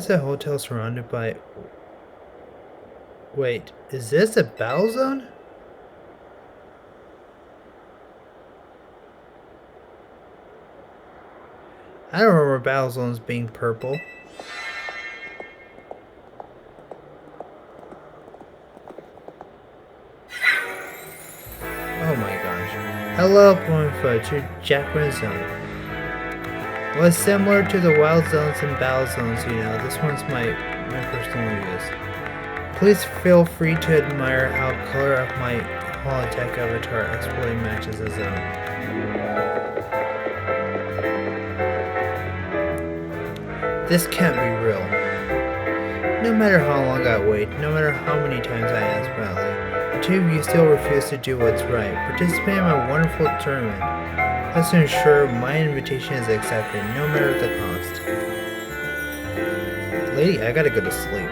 is a hotel surrounded by... Wait, is this a battle zone? I don't remember battle zones being purple. Oh my gosh. Hello, Plumfoot, to Jacinthe Zone. Well, it's similar to the wild zones and battle zones, you know. This one's my personal use. Please feel free to admire how color of my holotech avatar expertly matches the zone. This can't be real. No matter how long I wait, no matter how many times I ask politely, the two of you still refuse to do what's right. Participate in my wonderful tournament. Let's ensure my invitation is accepted, no matter the cost. Lady, I gotta go to sleep.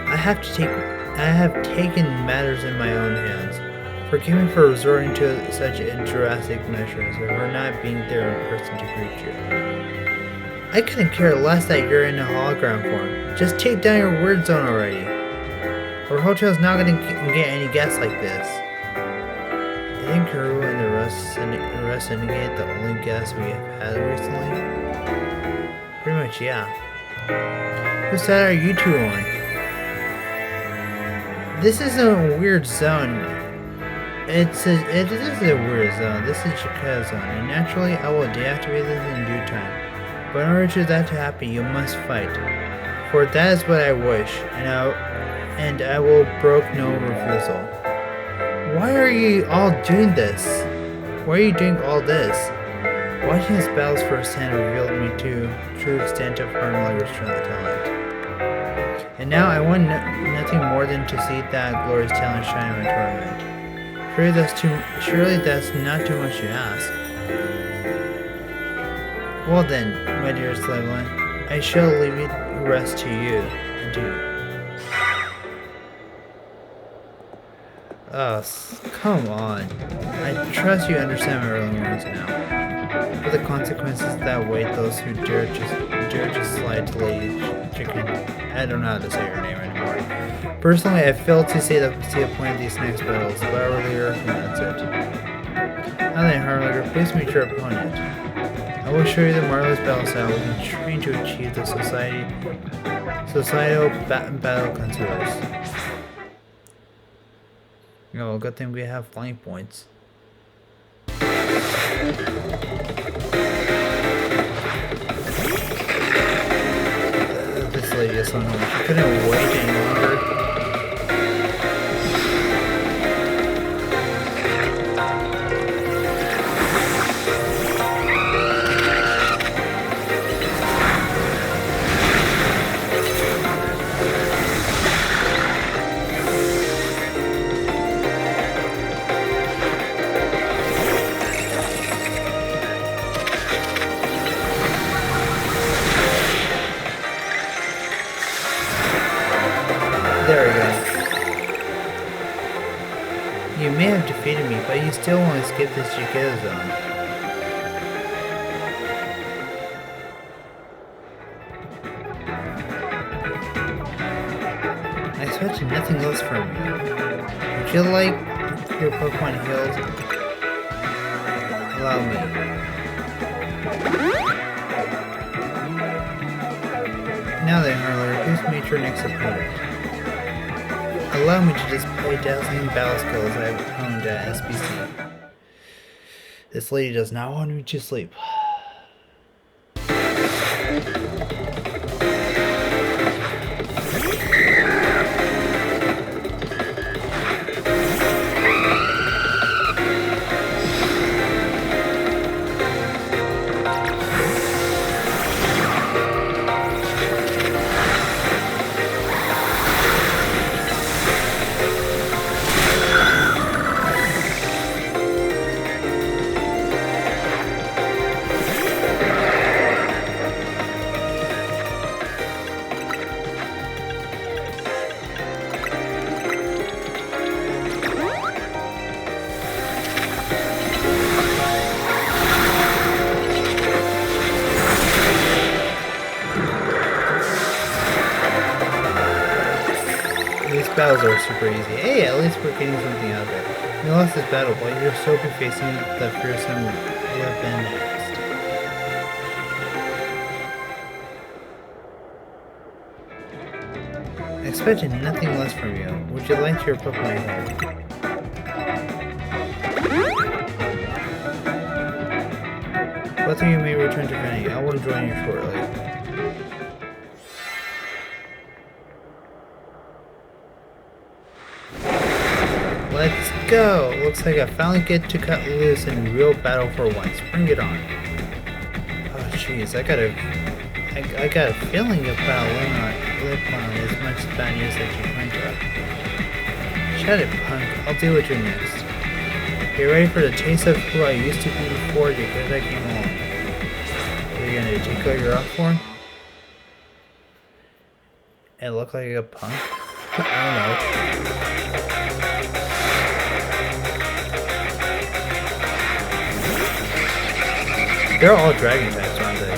I have taken matters in my own hands. Forgive me for resorting to such drastic measures and for not being there in person to greet you. I couldn't care less that you're in a hologram form. Just take down your word zone already. Our hotel's not gonna get any guests like this. I think Kuru and the rest indicate the only guests we have had recently. Pretty much, yeah. Whose side are you two on? This is a weird zone. It is a weird zone. This is Jacinthe zone, and naturally I will deactivate this in due time. But in order for that to happen, you must fight. For that is what I wish, and I will brook no refusal. Why are you all doing this? Why are you doing all this? Watching his battles firsthand revealed me to true extent of Harmlager's talent. And now I want nothing more than to see that glorious talent shine in my tournament. Surely that's not too much to ask. Well then, my dearest Leveline, I shall leave it rest to you. Adieu. Oh, come on. I trust you understand my early warnings now. But the consequences that await those who dare to slide to Lady Jacinthe. I don't know how to say her name anymore. Personally, I failed to see the point of these next battles, but I really recommend it. Now then, Harmlager, please meet your opponent. I will show you the marvelous battle style we can train to achieve the societal battle contours. Oh, good thing we have flying points. This lady is so annoying. She couldn't wait any longer. There we go. You may have defeated me, but you still want to skip this Jacinthe zone. I expected nothing else from you. Would you like your Pokemon healed? Allow me. Now then, Harler, who's meet your next opponent? Allow me to display dazzling battle skills I've honed at SBC. This lady does not want me to sleep. These battles are super easy. Hey, at least we're getting something out of it. You lost this battle, but you're still be facing the fearsome weapon next. I expected nothing less from you. Would you like to report my head? Both of you may return to Vanny. I will join you shortly. Let's go! Looks like I finally get to cut loose in real battle for once. Bring it on. Oh jeez, I got a feeling about Lipon is much bad news that you point out. Shut it, punk. I'll deal with you next. Get ready for the taste of who I used to be before you because I came home. Are you gonna take out your off form? And look like a punk? I don't know. They're all dragon types, aren't they?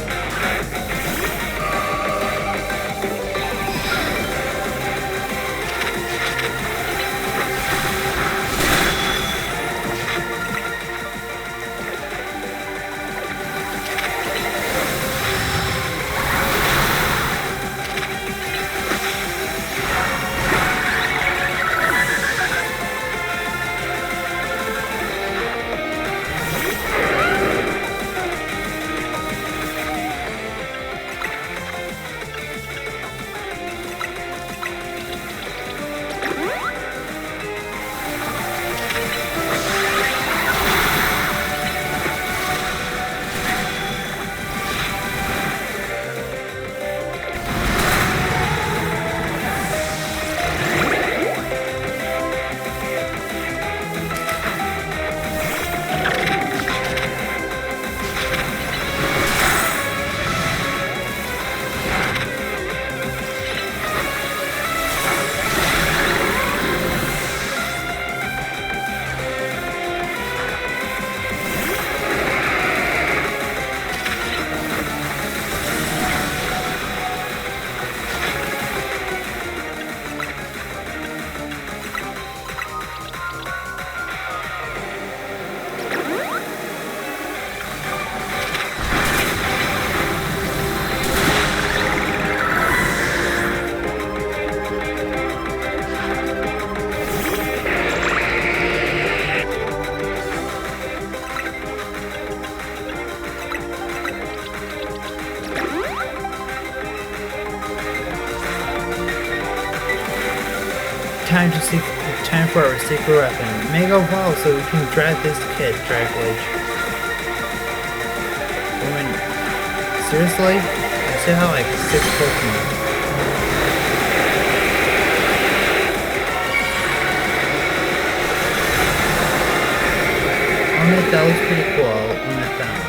Time for our secret weapon. Mega Ball so we can drag this kid, Dragledge. Woman, seriously? I still have like 6 Pokemon. That looks pretty cool. I'll admit that much.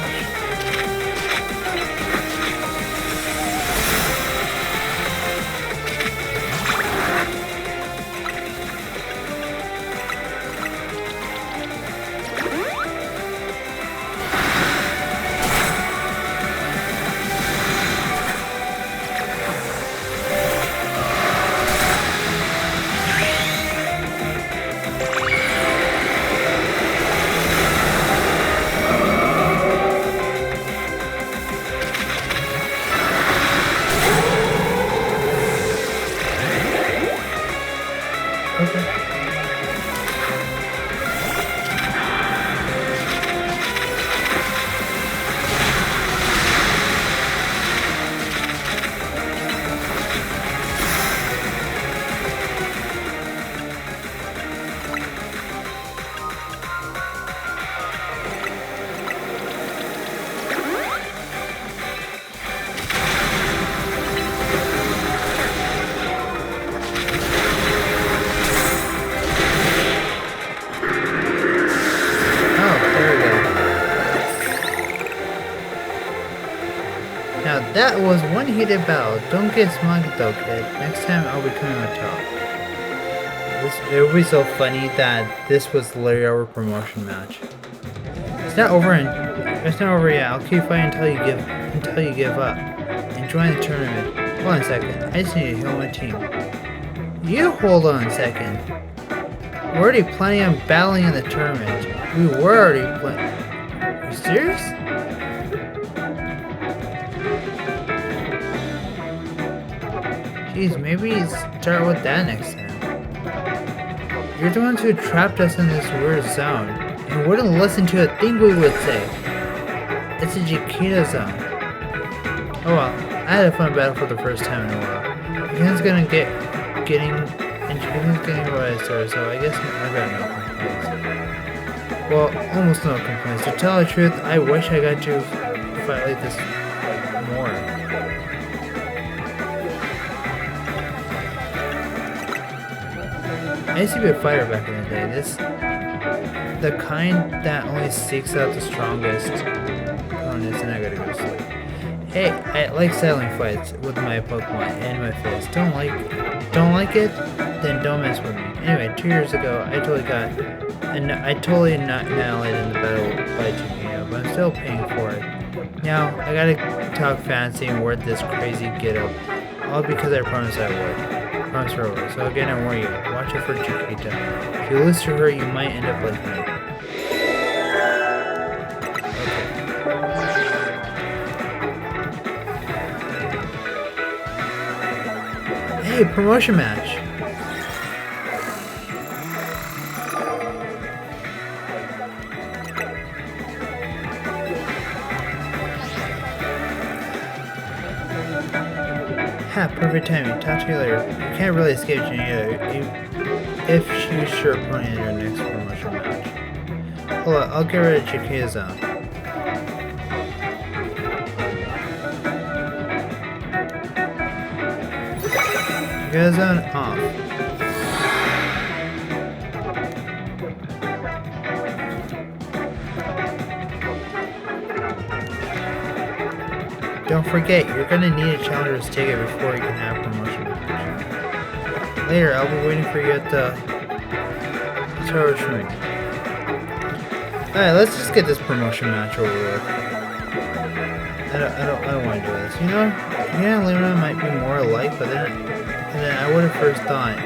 That was one heated battle. Don't get smug though, kid. Next time I'll be coming on top. It would be so funny that this was literally our promotion match. It's not over yet. I'll keep fighting until you give up. Enjoy the tournament. Hold on a second. I just need to heal my team. You hold on a second. We're already planning on battling in the tournament. We were already playing. Are you serious? Jeez, maybe start with that next time. You're the ones who trapped us in this weird zone and wouldn't listen to a thing we would say. It's a Jacinthe zone. Oh well, I had a fun battle for the first time in a while. Jacinthe's getting what I started, so I guess I got no complaints. Well, almost no complaints. To tell the truth, I wish I got to fight like this more. I used to be a fighter back in the day. The kind that only seeks out the strongest opponents, and I gotta go to sleep. Hey, I like settling fights with my Pokemon and my face. Don't like it? Then don't mess with me. Anyway, 2 years ago, I totally not annihilated in the battle by Jacinthe, but I'm still paying for it. Now, I gotta talk fancy and wear this crazy get-up, all because I promised I would. Promise forever. So again, I warn you, watch out for Jacinthe. If you lose to her, you might end up like me. Hey, promotion match! Ha, perfect timing. Talk to you later. You can't really escape Jacinthe if she's your opponent in your next promotion match. Hold on, I'll get rid of Jacinthe zone. Jacinthe zone off. Don't forget, you're gonna need a challenger's ticket before you can have promotion match. Later, I'll be waiting for you at the tourist room. Alright, let's just get this promotion match over with. I don't want to do this. You know, yeah, Luna might be more alike, but then I would have first thought.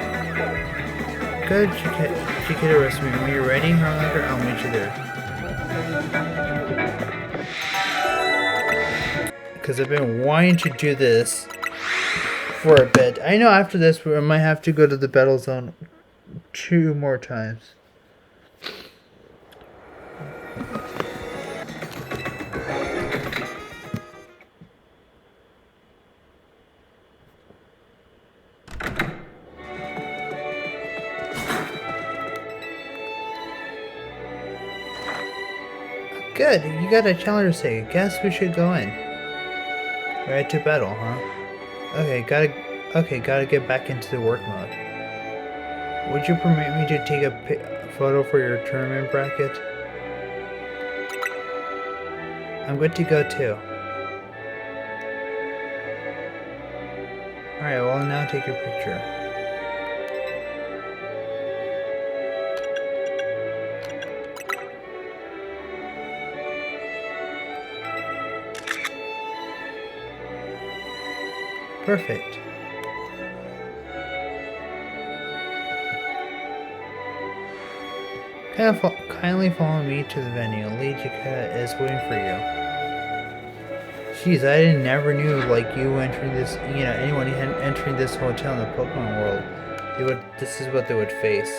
Good, Jacinthe rest me. When you're ready, Harlander, I'll meet you there. Because I've been wanting to do this for a bit. I know after this we might have to go to the battle zone 2 more times. Good, you got a challenger ticket. Guess we should go in. Right to battle, huh? Okay, gotta get back into the work mode. Would you permit me to take a photo for your tournament bracket? I'm good to go too. Alright, well now take your picture. Perfect. Kindly follow me to the venue. Lady Jacinthe is waiting for you. Jeez, I never knew like you entering this, anyone entering this hotel in the Pokemon world, this is what they would face.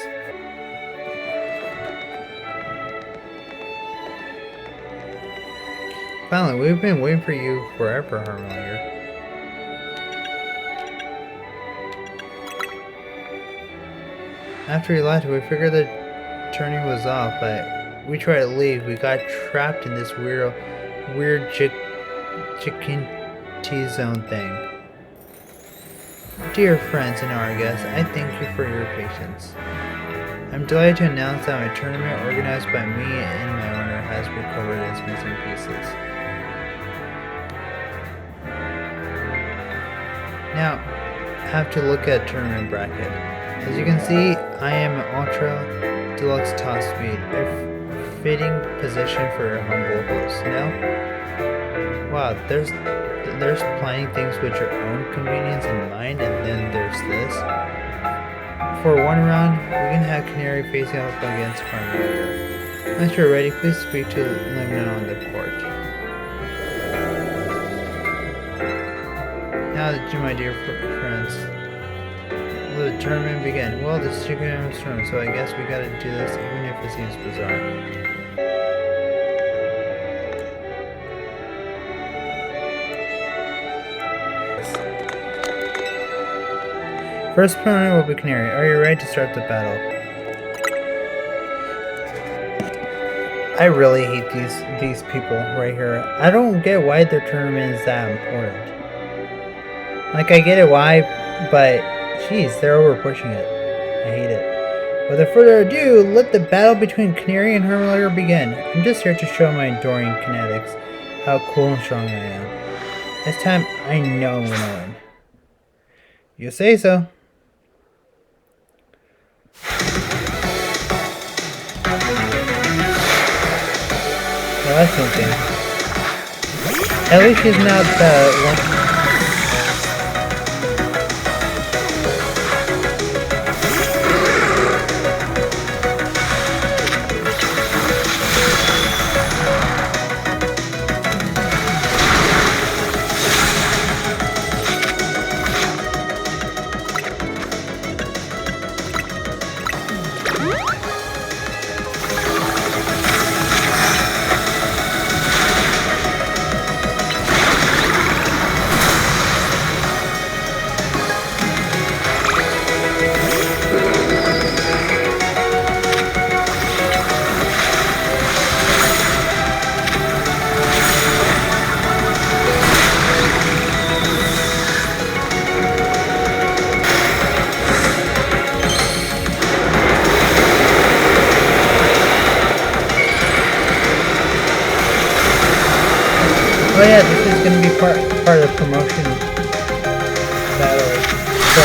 Finally, we've been waiting for you forever, Harmonier. After we left, we figured the turning was off, but we tried to leave. We got trapped in this weird Jacinthe zone thing. Dear friends and our guests, I thank you for your patience. I'm delighted to announce that my tournament, organized by me and my owner, has recovered its missing pieces. Now, I have to look at tournament bracket. As you can see, I am an Ultra Deluxe Top Speed, a fitting position for your humble host. Now, wow, there's planning things with your own convenience in mind, and then there's this. for one round, we can have Canary facing off against Carmichael. Once you're ready, please speak to Lemon on the court. Now that you, my dear friends, will the tournament begin? Well, this is Jacinthe turn, so I guess we gotta do this even if it seems bizarre. First opponent will be Canary. Are you ready to start the battle? I really hate these people right here. I don't get why their tournament is that important. Like, I get it why, but jeez, they're over pushing it. I hate it. Without further ado, let the battle between Canary and Hermlager begin. I'm just here to show my adoring kinetics how cool and strong I am. This time, I know I'm gonna win. You say so. Well, that's something. At least she's not the one. Oh yeah, this is gonna be part of the promotion battle. So,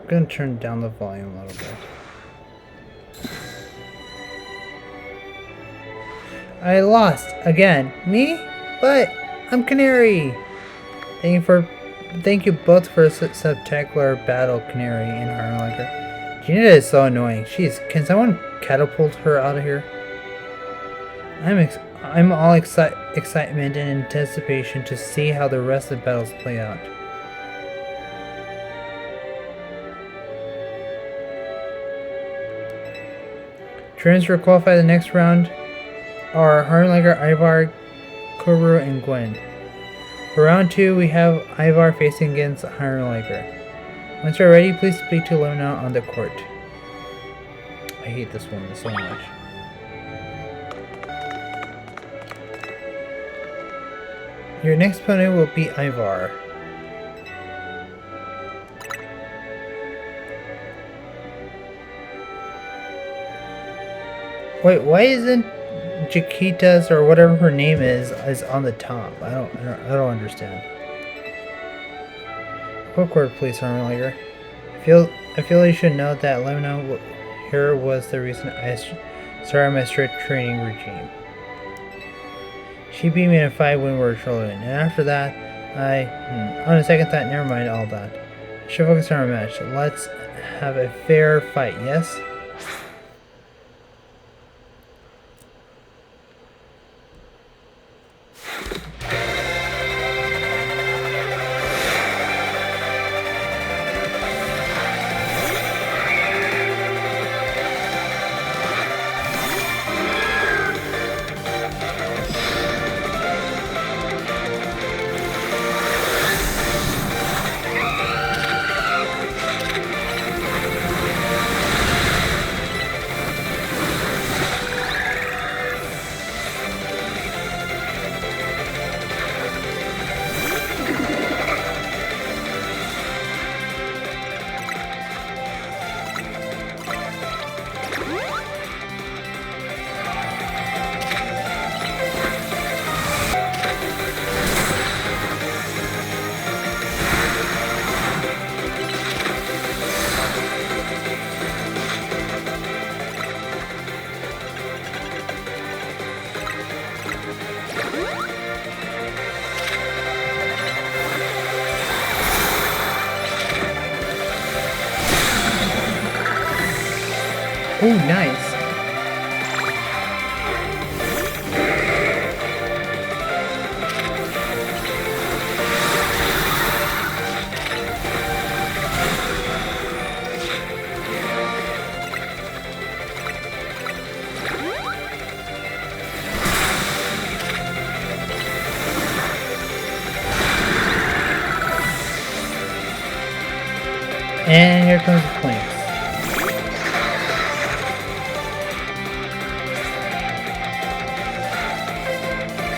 I'm gonna turn down the volume a little bit. I lost again. Me? But I'm Canary. Thank you both for a spectacular battle, Canary and Hermlager. Jacinthe is so annoying. Jeez, can someone catapult her out of here? I'm all excitement and anticipation to see how the rest of the battles play out. Trainers for qualify the next round are Hermlager, Ivar, Kuru, and Gwen. For round 2, we have Ivar facing against Hermlager. Once you're ready, please speak to Lemon on the court. I hate this woman so much. Your next opponent will be Ivar. Wait, why isn't Jacinthe or whatever her name is on the top? I don't understand. Quick word, please, Hermlager. I feel you should know that Lemon here was the reason I started my strict training regime. She beat me in a fight when we were children, and after that, on a second thought, never mind all that. I should focus on our match. Let's have a fair fight, yes? Oh, nice. And here comes the flames.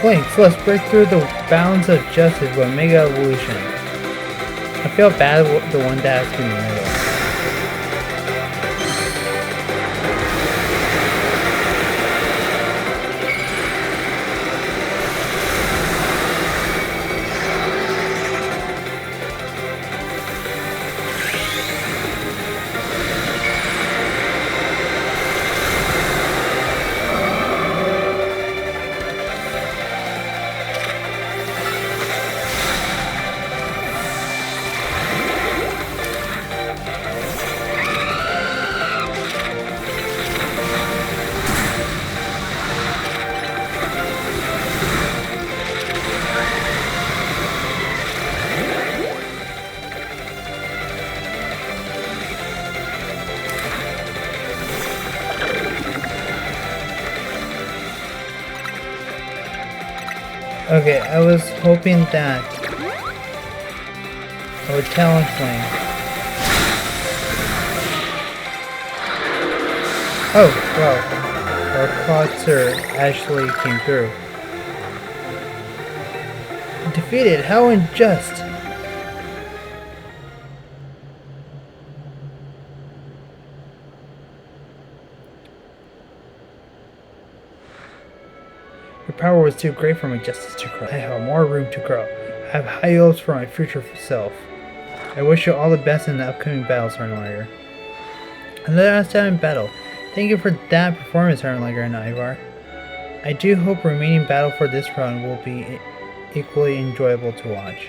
Flames, let's break through the bounds of justice with Mega Evolution. I feel bad with the one that has to be in the middle. Okay, I was hoping that I would Talon Flame. Oh, wow. Our Clotzer actually came through. Defeated, how unjust! Your power was too great for my justice to grow. I have more room to grow. I have high hopes for my future self. I wish you all the best in the upcoming battles, Harnlager. And let us have in battle. Thank you for that performance, Harnlager and Ivar. I do hope remaining battle for this run will be equally enjoyable to watch.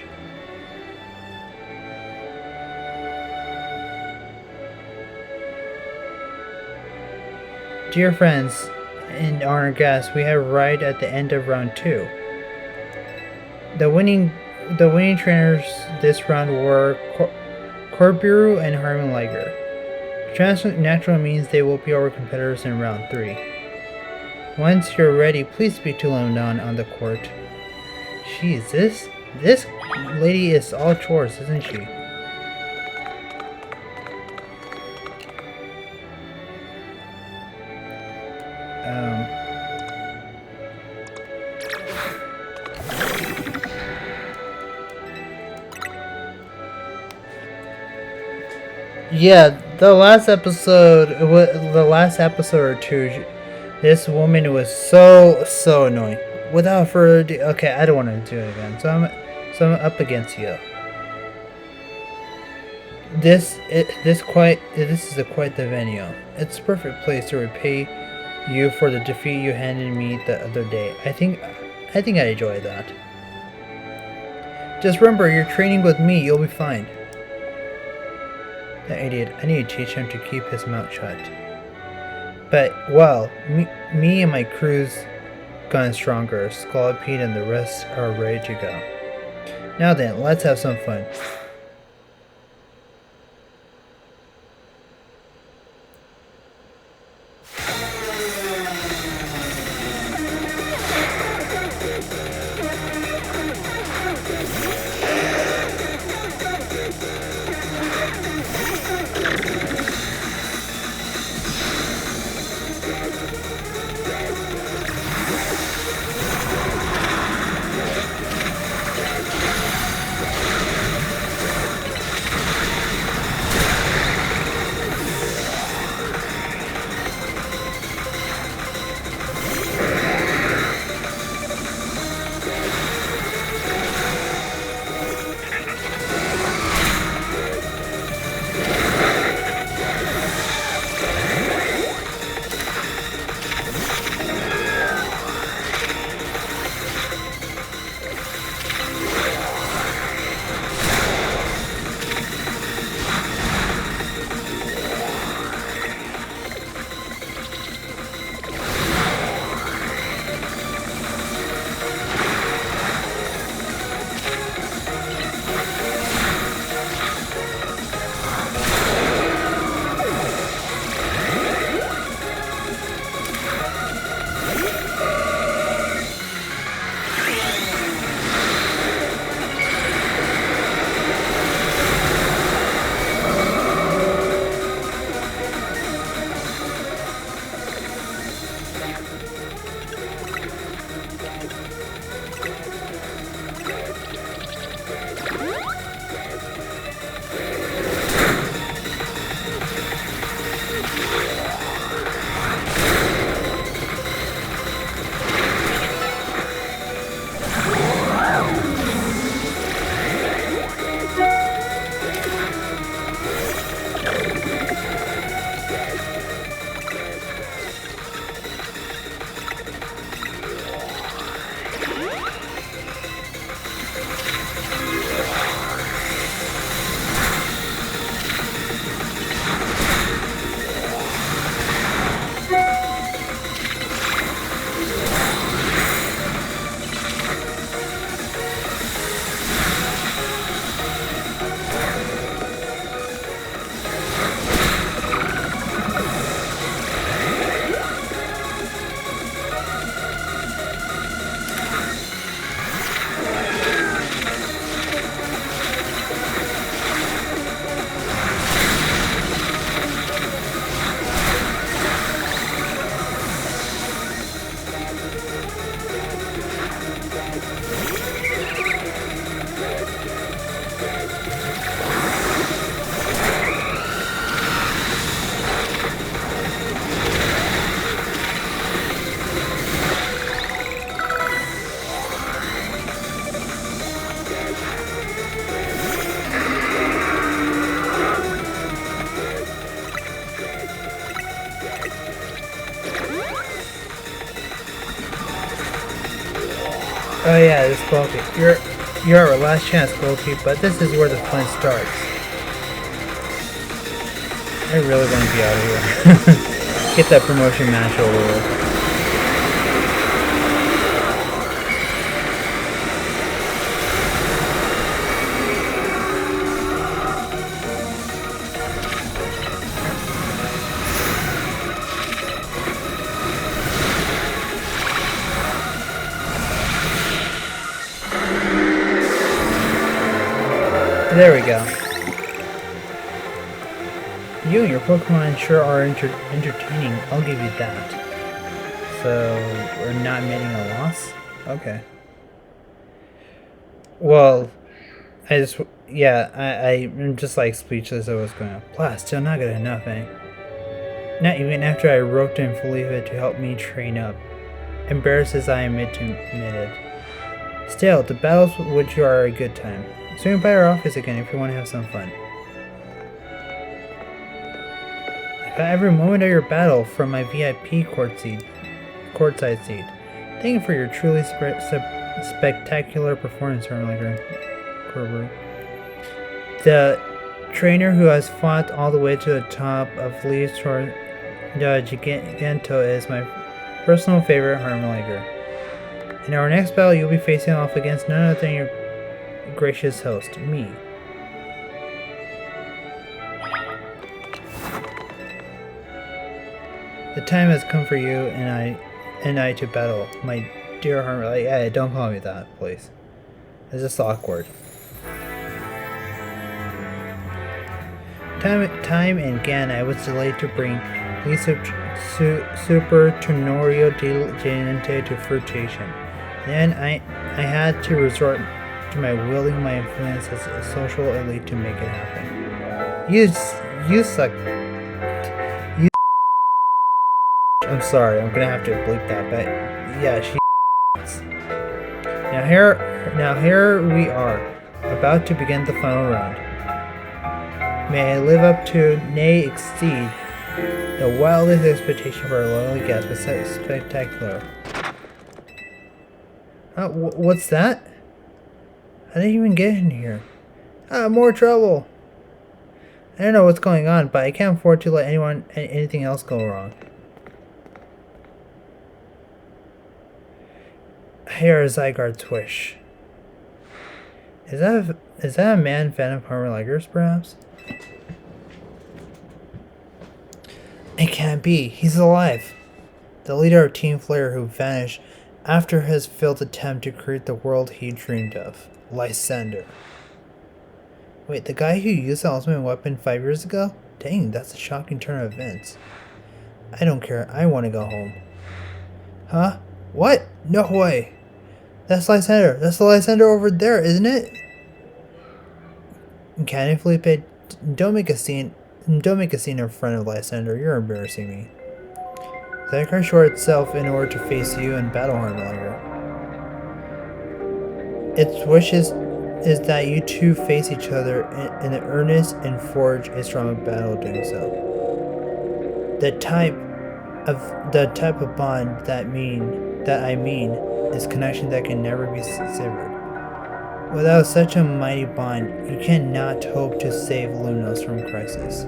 Dear friends and honored guests, we have arrived at the end of round 2. The winning trainers this round were Corbiru and Harnlager. Natural means they will be our competitors in round 3. Once you're ready, please speak to Lemon on the court. Jeez, this lady is all chores, isn't she? Yeah, the last episode or two, this woman was so annoying. Without further ado, okay, I don't want to do it again. So I'm up against you. This is quite the venue. It's a perfect place to repay you for the defeat you handed me the other day. I think I'd enjoy that. Just remember, you're training with me. You'll be fine. That idiot. I need to teach him to keep his mouth shut. But, well, me and my crew's gotten stronger. Scolipede and the rest are ready to go. Now then, let's have some fun. Oh yeah, this Bulky. You're our last chance, Bulky, but this is where the fun starts. I really want to be out of here. Get that promotion match over with. There we go. You and your Pokemon sure are entertaining, I'll give you that. So, we're not admitting a loss? Okay. Well, I'm just like speechless at what's going on. Plus, still not good enough, eh? Not even after I roped in Felipe to help me train up. Embarrassed as I admit it. Still, the battles with you are a good time. Swing by our office again if you want to have some fun. I got every moment of your battle from my VIP courtside seat. Thank you for your truly spectacular performance, Hermlinger. The trainer who has fought all the way to the top of Leaves toward the Jacinthe is my personal favorite Hermlinger. In our next battle, you'll be facing off against none other than your gracious host, me. The time has come for you and I to battle, my dear Hermit. Hey, don't call me that, please. It's just awkward. Time and again, I was delayed to bring Lisa Super Tenorio Jacinthe to fruition. Then I had to resort to wielding my influence as a social elite to make it happen. You suck. I'm sorry, I'm gonna have to bleep that, but yeah, she. Now here we are, about to begin the final round. May I live up to, nay exceed, the wildest expectation of our loyal guest was spectacular. What's that? How did you even get in here? More trouble! I don't know what's going on, but I can't afford to let anything else go wrong. Here is Zygarde's wish. Is that a man fan of Hermligers, perhaps? It can't be. He's alive. The leader of Team Flare who vanished after his failed attempt to create the world he dreamed of. Lysander. Wait, the guy who used the ultimate weapon 5 years ago? Dang, that's a shocking turn of events. I don't care. I want to go home. Huh? What? No way. That's Lysander. That's the Lysander over there, isn't it? Can Felipe? Don't make a scene. Don't make a scene in front of Lysander. You're embarrassing me. Zygarde showed itself in order to face you and battle Hermlinger. Its wishes is that you two face each other in earnest and forge a strong battle doing so. The type of bond that I mean is connection that can never be severed. Without such a mighty bond, you cannot hope to save Lunos from crisis.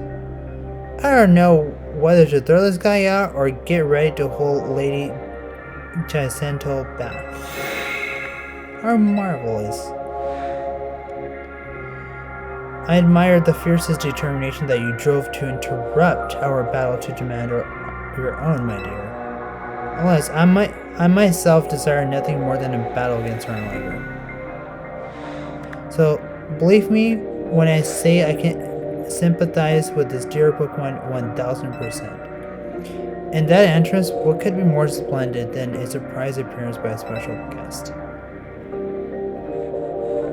I don't know whether to throw this guy out or get ready to hold Lady Jacinthe back. How marvelous. I admired the fiercest determination that you drove to interrupt our battle to demand your own, my dear. Alas, I myself desire nothing more than a battle against Hermlinger. So, believe me when I say I can sympathize with this dear Pokemon 1000%. In that entrance, what could be more splendid than a surprise appearance by a special guest?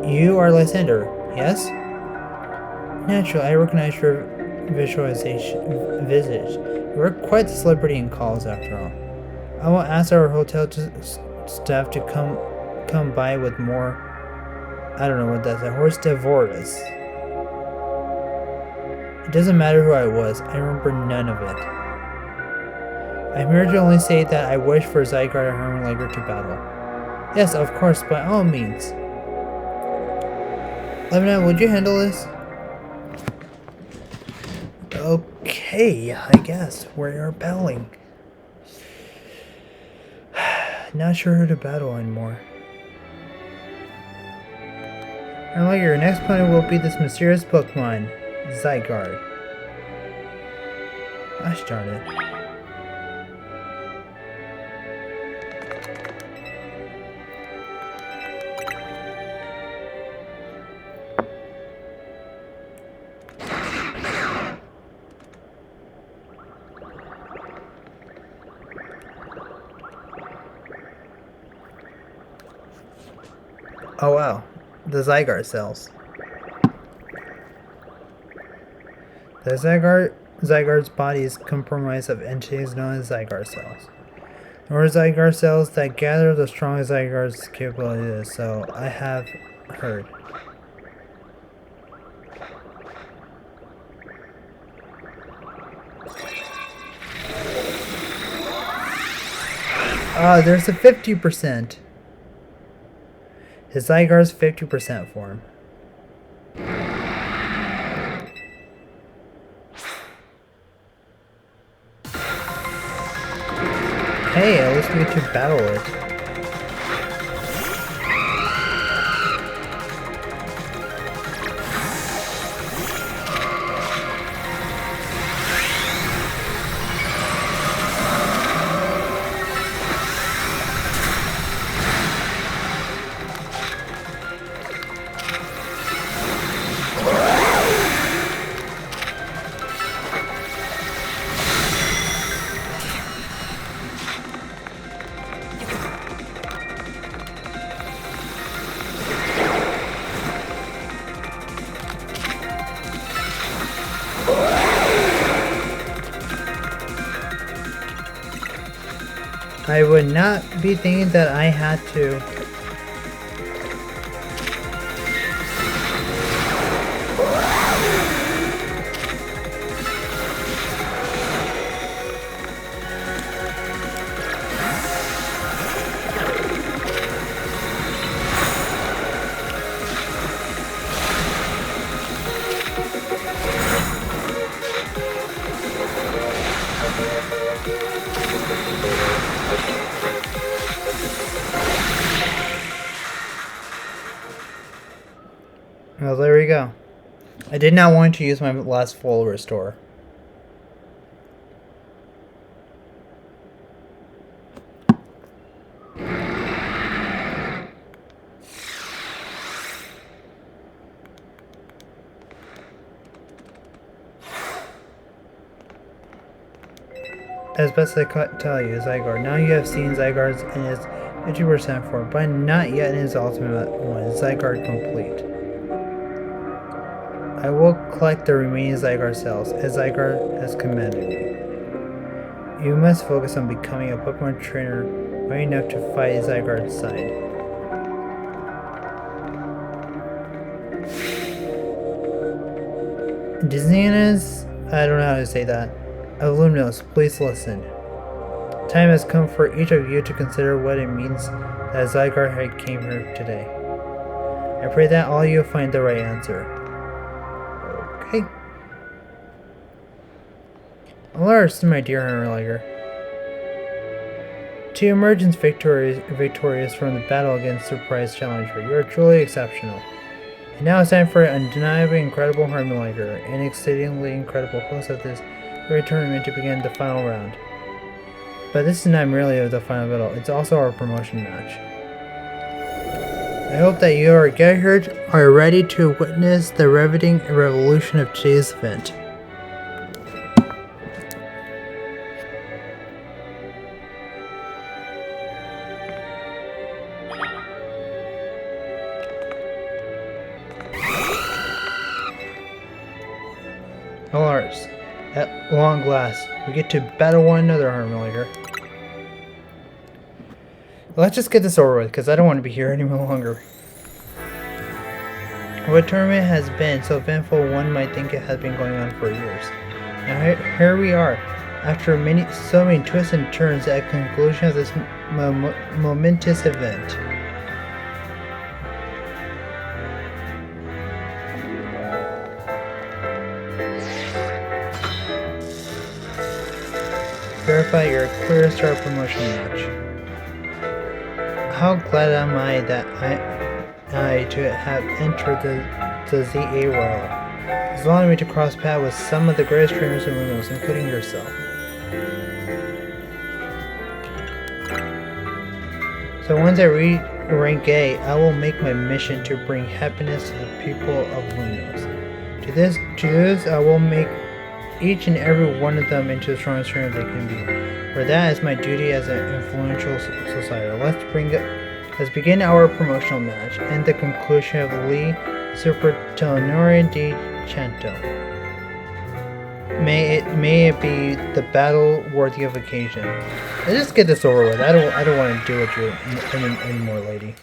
You are Lysander, yes? Naturally, I recognize your visage. You are quite the celebrity in calls, after all. I will ask our hotel staff to come by with more. I don't know what that's. A horse devoras. It doesn't matter who I was. I remember none of it. I'm here to only say that I wish for Zygarde and Hermlinger to battle. Yes, of course, by all means. Lebanon, would you handle this? Okay, I guess. We are battling. Not sure who to battle anymore. And like your next opponent will be this mysterious Pokemon, Zygarde. Gosh darn it. Oh wow, the Zygarde cells. The Zygarde's body is comprised of entities known as Zygarde cells. Or Zygarde cells that gather the strongest Zygarde's capabilities, so I have heard. Ah, there's a 50%. His Zygarde's 50% form. Hey, at least we get to battle it. I would not be thinking that I had to. Well, there we go. I did not want to use my last full restore. As best I could tell you, Zygarde. Now you have seen Zygarde's in his 50% form, but not yet in his ultimate one, Zygarde complete. I will collect the remaining Zygarde cells, as Zygarde has commanded me. You must focus on becoming a Pokemon trainer well enough to fight Zygarde's side. Disneyans? I don't know how to say that. Alumnos, please listen. Time has come for each of you to consider what it means that Zygarde came here today. I pray that all of you find the right answer. Okay. Alas, my dear Hammerlager. To emerge victorious from the battle against Surprise Challenger, you are truly exceptional. And now it's time for an undeniably incredible Hammerlager, an exceedingly incredible host of this great tournament to begin the final round. But this is not merely the final battle, it's also our promotion match. I hope that you are gathered are ready to witness the riveting revolution of today's event. Alas, at long last, we get to battle one another, Hammerlager. Let's just get this over with, because I don't want to be here any longer. What tournament has been so eventful, one might think it has been going on for years. Now here we are, after so many twists and turns at the conclusion of this momentous event. verify your clear start promotion match. How glad am I that I to have entered the ZA world. It's allowing me to cross paths with some of the greatest trainers in Lumos, including yourself. So once I reach rank A, I will make my mission to bring happiness to the people of Lumos. To this, I will make each and every one of them into the strongest trainer they can be. For that is my duty as an influential society. Let's begin our promotional match and the conclusion of Lee Supertenore di Jacinthe. May it be the battle worthy of occasion. Let's just get this over with. I don't want to deal with you anymore, lady.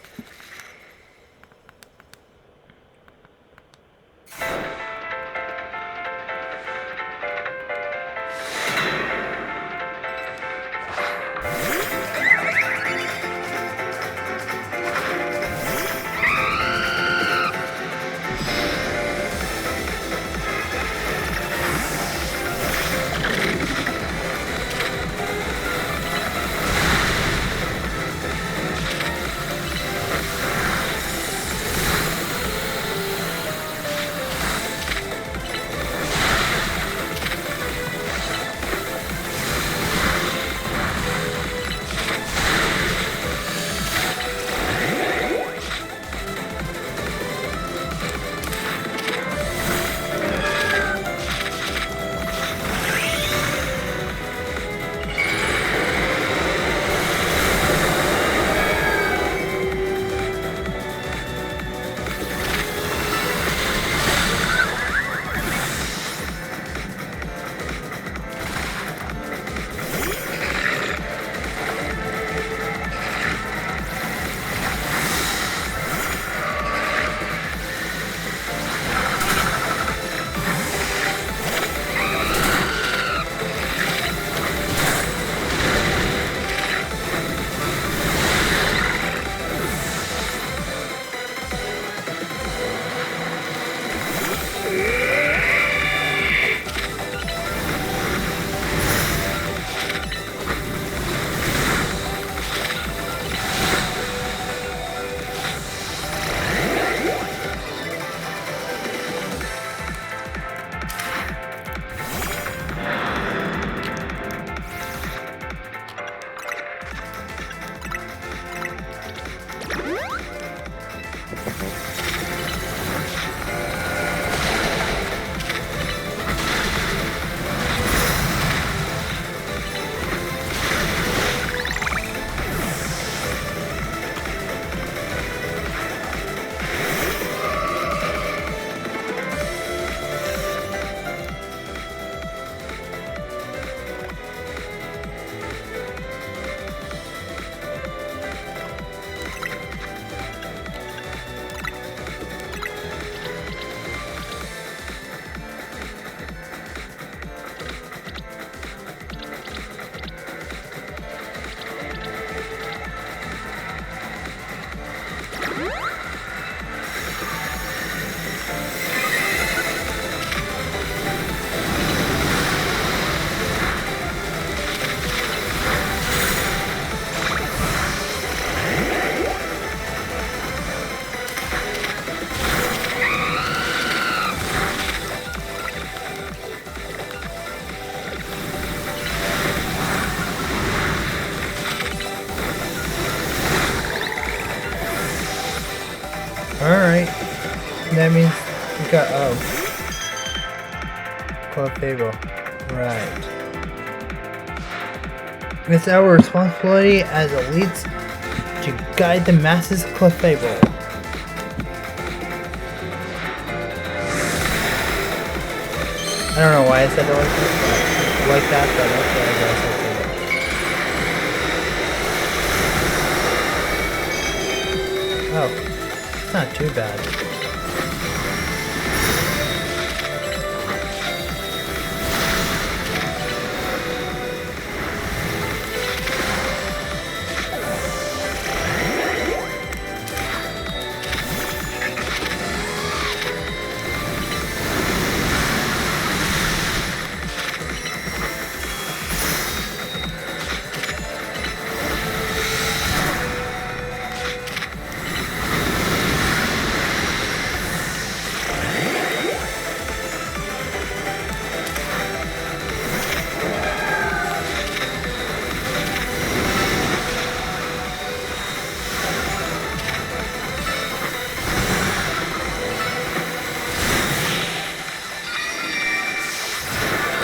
Alright. That means we got, Club Fable. Right. It's our responsibility as elites to guide the masses of Club Fable. I don't know why I said it like that, but that's what I guess I said it. Oh. Not too bad.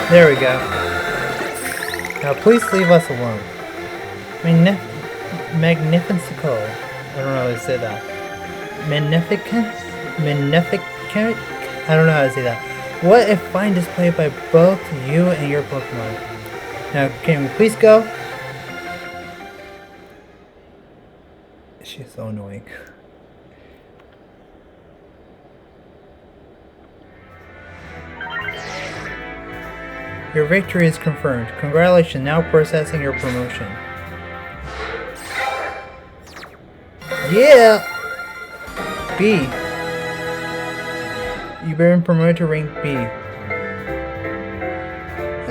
There we go. Now please leave us alone. Magnifico. I don't know how to say that. Magnificent? Magnificent? I don't know how to say that. What a fine display by both you and your Pokemon. Now, can we please go? She's so annoying. Your victory is confirmed. Congratulations, now processing your promotion. Yeah! B. You've been promoted to rank B.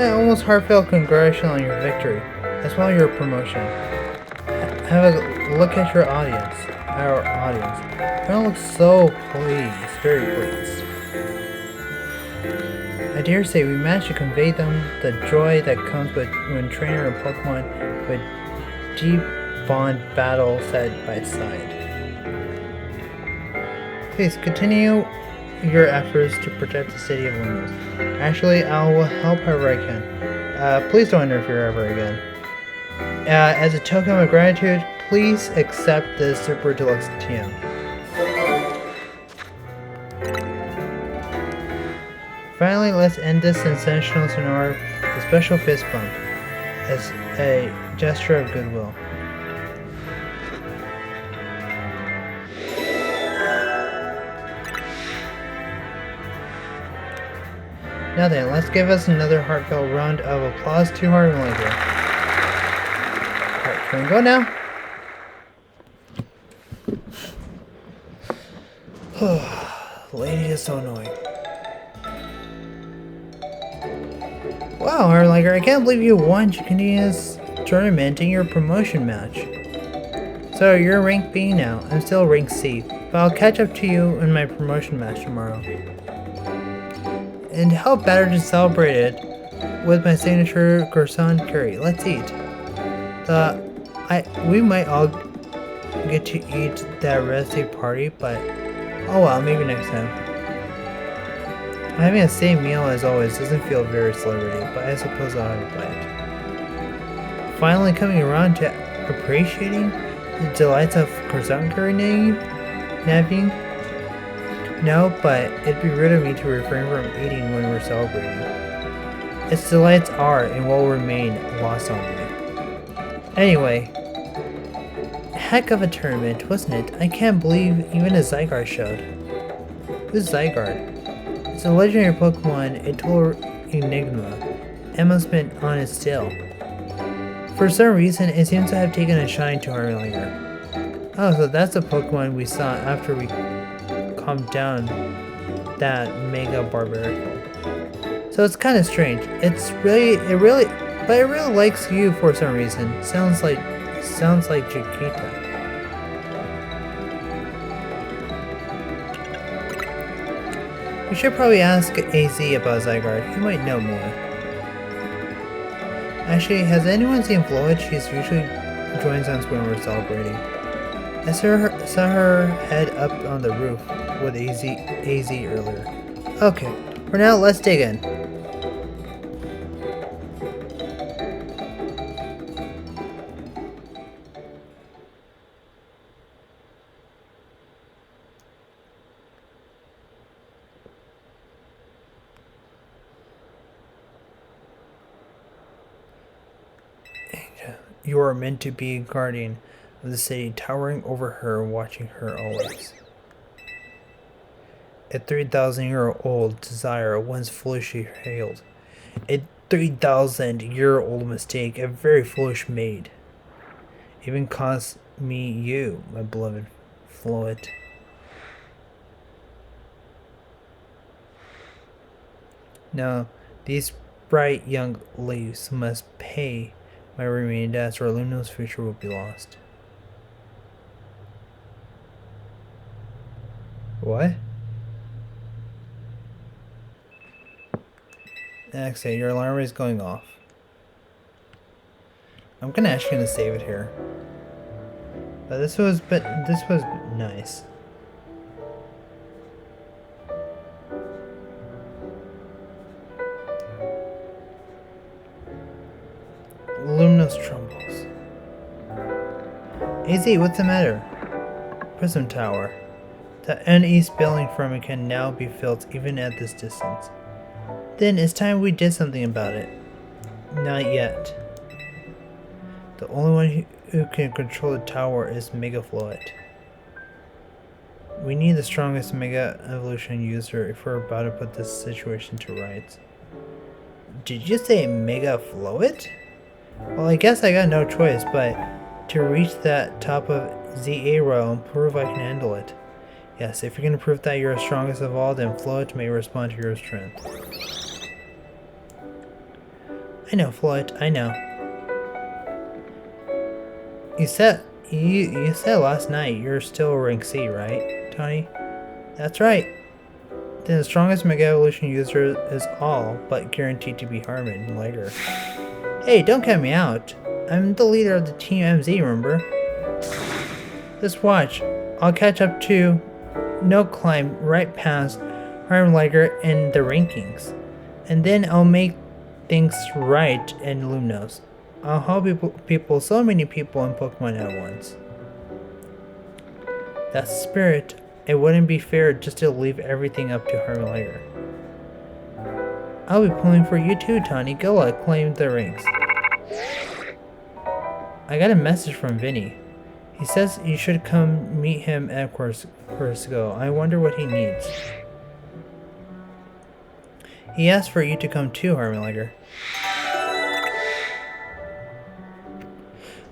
Almost heartfelt congratulations on your victory, as well as your promotion. Have a look at your audience. Our audience. Everyone looks so pleased, very pleased. I dare say we managed to convey them the joy that comes with when training a Pokemon with deep bond battle side by side. Please continue your efforts to protect the city of Lumos. Actually, I will help however I can. Please don't interfere ever again. As a token of gratitude, please accept this Super Deluxe TM. Finally, let's end this sensational scenario with a special fist bump as a gesture of goodwill. Now then, let's give us another heartfelt round of applause to Harmonizer. Alright, can we go now? Lady is so annoying. Wow, Harmonizer, I can't believe you won Jacinthe's tournament in your promotion match. So you're rank B now. I'm still rank C, but I'll catch up to you in my promotion match tomorrow. And how better to celebrate it with my signature croissant curry. Let's eat. We might all get to eat that birthday party, but oh well, maybe next time. Having the same meal as always doesn't feel very celebrity, but I suppose I'll have a bite. Finally coming around to appreciating the delights of croissant curry nabbing. No, but it'd be rude of me to refrain from eating when we're celebrating. Its delights are and will remain lost on me. Anyway, heck of a tournament, wasn't it? I can't believe even a Zygarde showed. Who's Zygarde? It's a legendary Pokemon, a total enigma. And must have been on its tail. For some reason, it seems to have taken a shine to Harmonizer. Oh, so that's the Pokemon we saw after we calmed down that Mega Barbarical. So it's kind of strange. It really likes you for some reason. Sounds like Jacinthe. We should probably ask AZ about Zygarde. He might know more. Actually, has anyone seen Floyd? She usually joins us when we're celebrating. I saw her head up on the roof with AZ earlier. Okay, for now, let's dig in. You are meant to be a guardian of the city, towering over her, watching her always. A 3,000-year-old desire once foolishly hailed. A 3,000-year-old mistake, a very foolish maid. Even cost me you, my beloved Floyd. Now, these bright young ladies must pay my remaining debts, or Luno's future will be lost. What? Actually, your alarm is going off. I'm actually gonna save it here. But this was nice. Lumnos trembles. AZ, what's the matter? Prism Tower. The uneasy building from it can now be felt even at this distance. Then it's time we did something about it. Not yet. The only one who can control the tower is Mega Fluid. We need the strongest Mega Evolution user if we're about to put this situation to rights. Did you say Mega Fluid? Well, I guess I got no choice but to reach that top of ZA row and prove I can handle it. Yes, if you're going to prove that you're the strongest of all, then Fluid may respond to your strength. I know, Fluid, I know. You said last night you're still rank C, right, Tony? That's right. Then the strongest Mega Evolution user is all but guaranteed to be Harmon Liger. Hey, don't count me out. I'm the leader of the Team MZ, remember? Just watch. I'll catch up to climb right past Harmon Liger in the rankings. And then I'll make things right in Lumnos. I'll help so many people in Pokemon at once. That's the spirit. It wouldn't be fair just to leave everything up to Harmon Liger. I'll be pulling for you too, Tony. Go claim the rings. I got a message from Vinny. He says you should come meet him at Corsico. I wonder what he needs. He asked for you to come too, Harmon Liger.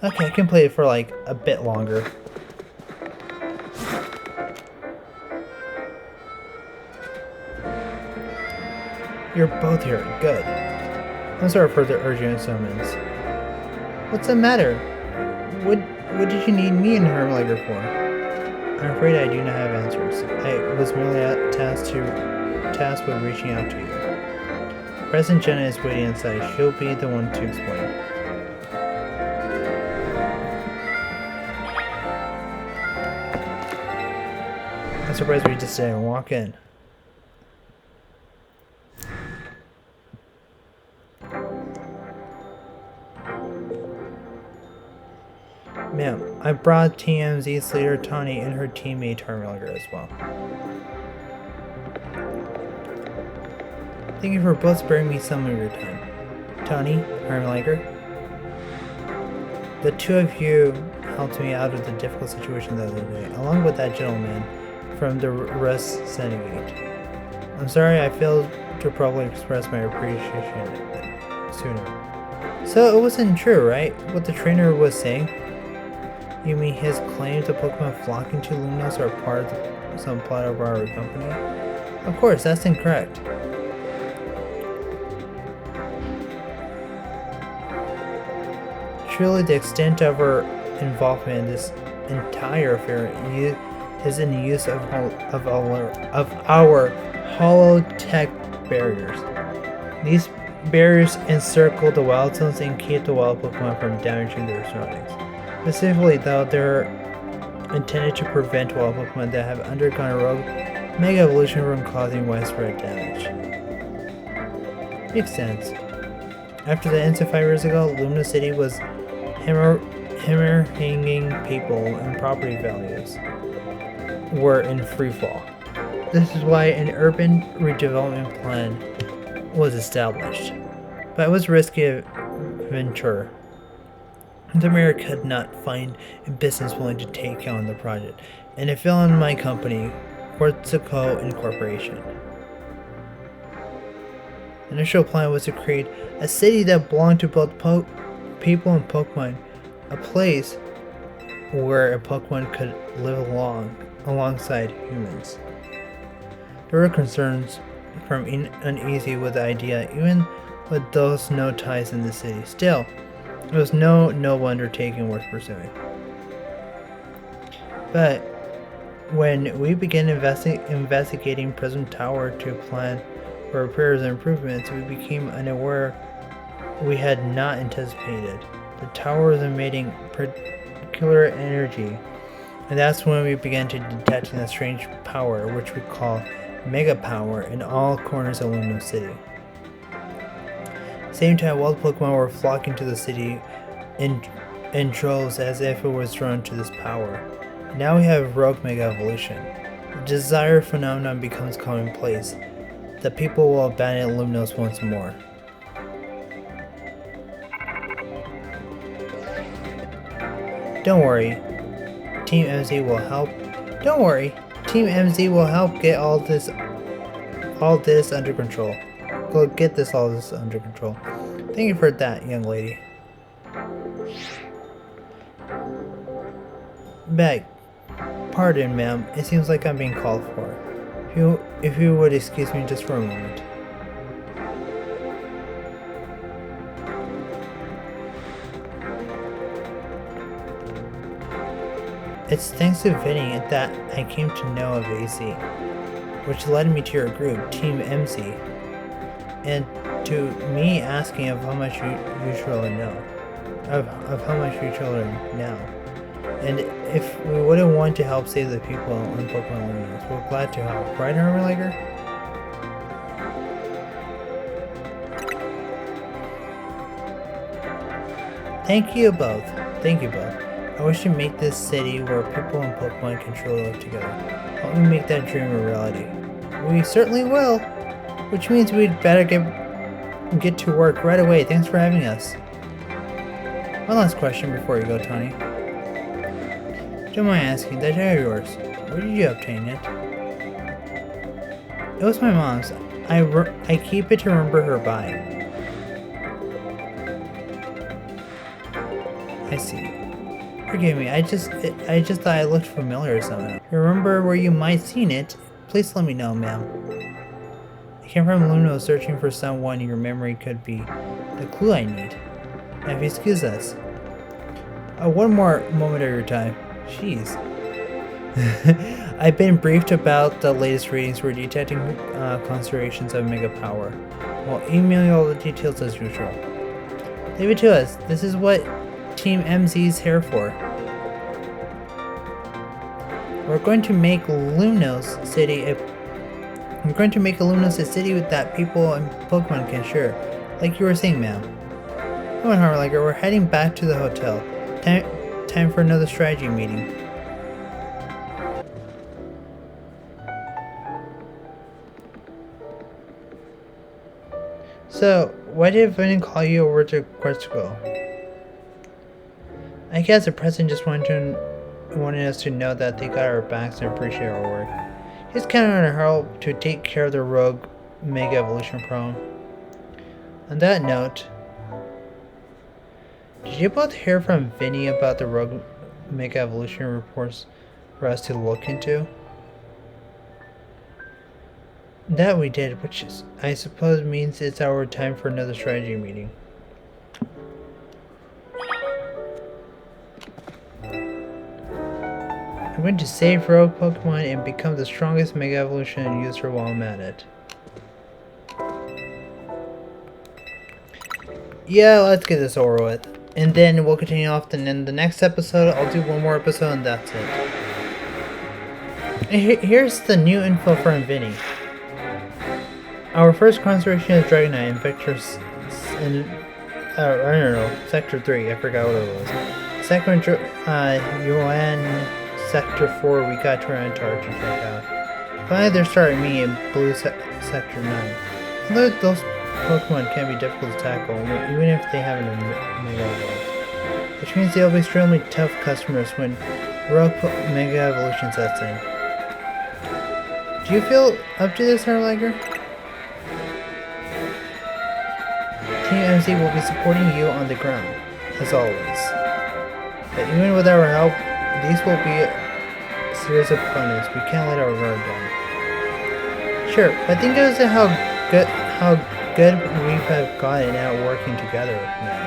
Okay, I can play it for like a bit longer. You're both here. Good. I'm sorry for the urgent summons. What's the matter? What did you need me and Harmon Liger for? I'm afraid I do not have answers. I was merely tasked with reaching out to you. President Jenna is waiting inside. She'll be the one to explain. I'm surprised we just didn't walk in. Ma'am, I brought TMZ's leader Tawny and her teammate Harmon Liger as well. Thank you for both sparing me some of your time. Tawny, Harmon Liger, the two of you helped me out of the difficult situation the other day, along with that gentleman from the Rest Syndicate. I'm sorry I failed to properly express my appreciation sooner. So it wasn't true, right? What the trainer was saying? You mean his claim to Pokemon flocking to Lumnos are part of some plot of our company? Of course, that's incorrect. Truly, the extent of our involvement in this entire affair is in the use of our holotech barriers. These barriers encircle the wild zones and keep the wild Pokemon from damaging their surroundings. Specifically, though, they're intended to prevent wild Pokemon that have undergone a rogue Mega Evolution from causing widespread damage. Makes sense. After the incident 5 years ago, Lumina City was hanging people and property values were in free fall. This is why an urban redevelopment plan was established. But it was a risky venture. The mayor could not find a business willing to take on the project, and it fell on my company, Corsico Incorporation. The initial plan was to create a city that belonged to both people and Pokemon, a place where a Pokemon could live alongside humans. There were concerns from uneasy with the idea, even with those no ties in the city. Still, it was no noble undertaking worth pursuing. But when we began investigating Prism Tower to plan for repairs and improvements, we became unaware we had not anticipated. The tower was emitting particular energy, and that's when we began to detect a strange power, which we call Mega Power, in all corners of Lumino City. Same time, wild Pokemon were flocking to the city in, in droves as if it was drawn to this power. Now we have rogue mega evolution. The desire phenomenon becomes commonplace. The people will abandon Lumnos once more. Don't worry, Team MZ will help. Don't worry, Team MZ will help get all this under control. Go get all this under control. Thank you for that, young lady. Beg, pardon, ma'am. It seems like I'm being called for. If you would excuse me just for a moment. It's thanks to Vinny that I came to know of AC, which led me to your group, Team MZ, and to me asking of how much you truly know, of how much you truly know. And if we wouldn't want to help save the people on Pokemon Luminous, we're glad to help. Right, Armor Liger? Thank you both. Thank you both. I wish to make this city where people and Pokemon can truly live together. Help me make that dream a reality. We certainly will! Which means we'd better get to work right away. Thanks for having us. One last question before you go, Tawny. Don't mind asking, that hair of yours, where did you obtain it? It was my mom's. I keep it to remember her by. I see. Forgive me, I just thought it looked familiar somehow. Remember where you might seen it? Please let me know, ma'am. I came from Luno searching for someone your memory could be the clue I need. Now if you excuse us. One more moment of your time. Jeez. I've been briefed about the latest readings we're detecting concentrations of mega power. I'll email you all the details as usual. Leave it to us. This is what Team MZ's here for. We're going to make Lumnos City a city that people and Pokemon can share. Like you were saying, ma'am. Come on, Harliger, we're heading back to the hotel. Time for another strategy meeting. So, why did Vinny call you over to Quetzalcoatl? I guess the president just wanted us to know that they got our backs and appreciate our work. He's counting on our help to take care of the rogue Mega Evolution problem. On that note, did you both hear from Vinny about the rogue Mega Evolution reports for us to look into? That we did, which is, I suppose means it's our time for another strategy meeting. I'm going to save rogue Pokemon and become the strongest Mega Evolution user while I'm at it. Yeah, let's get this over with. And then we'll continue off, and in the next episode, I'll do one more episode and that's it. And here's the new info from Vinny. Our first concentration is Dragonite in Vector's... I don't know, Sector 3, I forgot what it was. Second, Yuan Sector 4, we got Tyranitar to check out. Finally, they're starting me in Blue Sector 9. Although those Pokemon can be difficult to tackle, even if they have a Mega Evolve. Which means they'll be extremely tough customers when Rogue Mega Evolution sets in. Do you feel up to this, Harliger? Team MC will be supporting you on the ground, as always. But even with our help, these will be a series of opponents. We can't let our guard down. Sure, but think of how good we have gotten at working together now.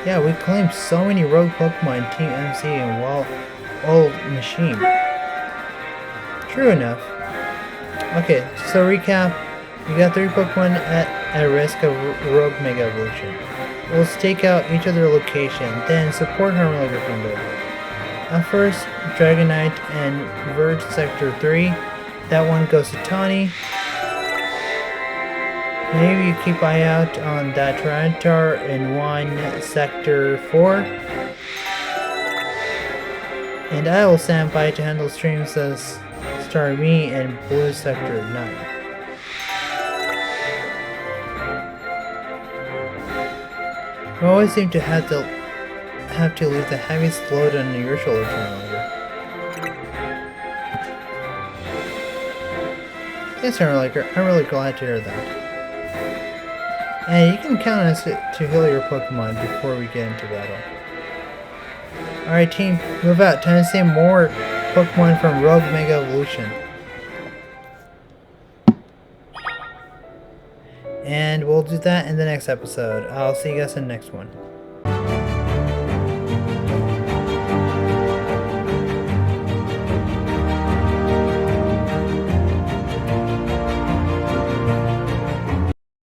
Yeah, we claimed so many rogue Pokemon in Team MC and old machine. True enough. Okay, so recap. We got 3 Pokemon at risk of rogue Mega Evolution. We'll stake out each of their location, then support Harmonizer from there. At first, Dragonite and Verge Sector 3. That one goes to Tawny. Maybe you keep eye out on that Tyranitar in 1 Sector 4. And I will stand by to handle streams as Star Me and Blue Sector 9. You always seem to have to leave the heaviest load on your shoulder turnover. Yes, Arliker, I'm really glad to hear that. And you can count on us to heal your Pokemon before we get into battle. Alright team, move out. Time to see more Pokemon from Rogue Mega Evolution. And we'll do that in the next episode. I'll see you guys in the next one.